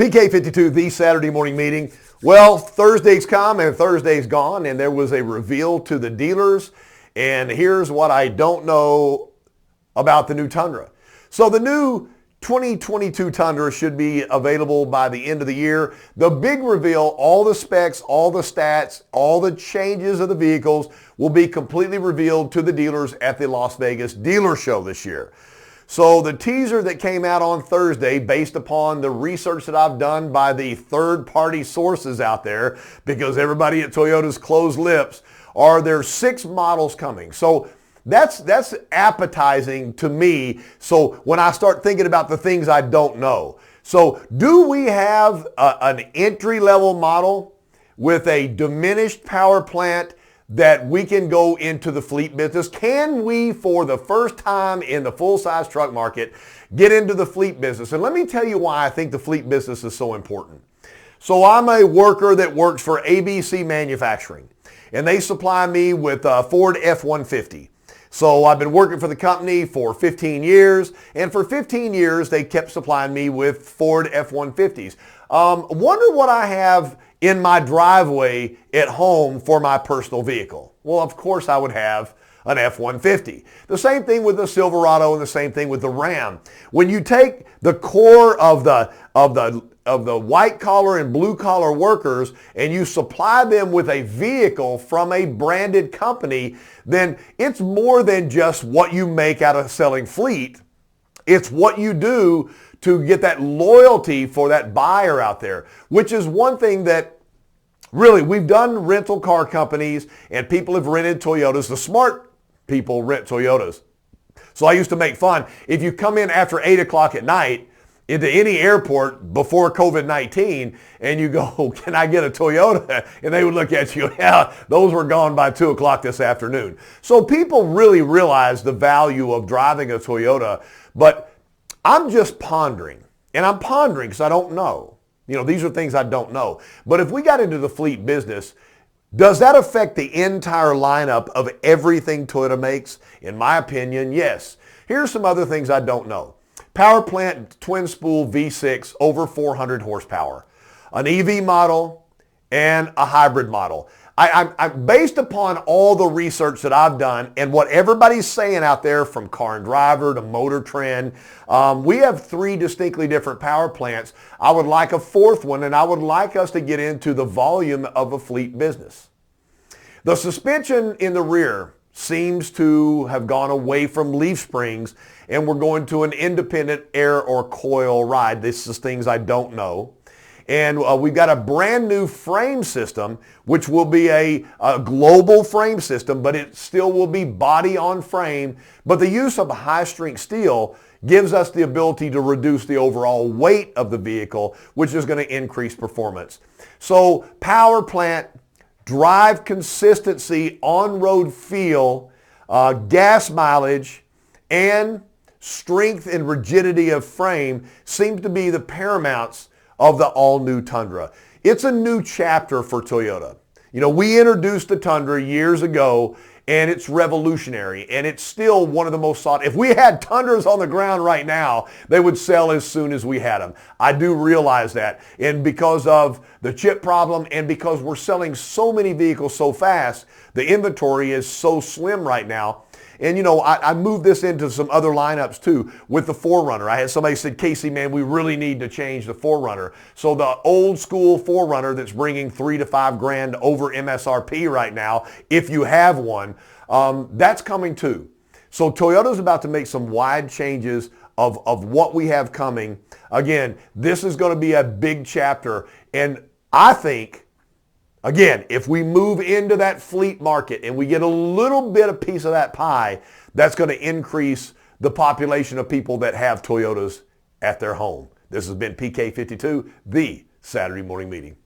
PK52, the Saturday morning meeting. Well, Thursday's come and Thursday's gone, and there was a reveal to the dealers. And here's what I don't know about the new Tundra. So the new 2022 Tundra should be available by the end of the year. The big reveal, all the specs, all the stats, all the changes of the vehicles will be completely revealed to the dealers at the Las Vegas Dealer Show this year. So the teaser that came out on Thursday, based upon the research that I've done by the third-party sources out there, because everybody at Toyota's closed lips, are there 6 models coming. So that's appetizing to me. So when I start thinking about the things I don't know. So do we have an entry-level model with a diminished power plant that we can go into the fleet business? Can we, for the first time in the full-size truck market, get into the fleet business? And let me tell you why I think the fleet business is so important. So I'm a worker that works for ABC Manufacturing, and they supply me with a Ford F-150. So I've been working for the company for 15 years, and for 15 years they kept supplying me with Ford F-150s. Wonder what I have in my driveway at home for my personal vehicle. Well, of course I would have an F-150. The same thing with the Silverado and the same thing with the Ram. When you take the core of the white collar and blue collar workers and you supply them with a vehicle from a branded company, then it's more than just what you make out of selling fleet. It's what you do to get that loyalty for that buyer out there, which is one thing that really we've done. Rental car companies and people have rented Toyotas. The smart people rent Toyotas. So I used to make fun. If you come in after 8 o'clock at night into any airport before COVID-19 and you go, can I get a Toyota? And they would look at you, yeah, those were gone by 2 o'clock this afternoon. So people really realize the value of driving a Toyota, but I'm just pondering, and I'm pondering because I don't know. You know, these are things I don't know. But if we got into the fleet business, does that affect the entire lineup of everything Toyota makes? In my opinion, yes. Here's some other things I don't know. Power plant twin spool V6 over 400 horsepower, an EV model and a hybrid model. I'm based upon all the research that I've done and what everybody's saying out there, from Car and Driver to Motor Trend. We have 3 distinctly different power plants. I would like a 4th one, and I would like us to get into the volume of a fleet business. The suspension in the rear seems to have gone away from leaf springs, and we're going to an independent air or coil ride. This is things I don't know. And we've got a brand new frame system, which will be a global frame system, but it still will be body on frame. But the use of high strength steel gives us the ability to reduce the overall weight of the vehicle, which is going to increase performance. So power plant, drive consistency, on-road feel, gas mileage, and strength and rigidity of frame seem to be the paramounts of the all-new Tundra. It's a new chapter for Toyota. You know, we introduced the Tundra years ago, and it's revolutionary, and it's still one of the most sought. If we had Tundras on the ground right now, they would sell as soon as we had them. I do realize that, and because of the chip problem and because we're selling so many vehicles so fast, the inventory is so slim right now. And you know, I moved this into some other lineups too with the 4Runner. I had somebody said, Casey, man, we really need to change the 4Runner. So the old school 4Runner that's bringing $3 to $5 grand over MSRP right now, if you have one, that's coming too. So Toyota's about to make some wide changes of what we have coming. Again, this is going to be a big chapter, and I think, again, if we move into that fleet market and we get a little bit of piece of that pie, that's going to increase the population of people that have Toyotas at their home. This has been PK52, the Saturday morning meeting.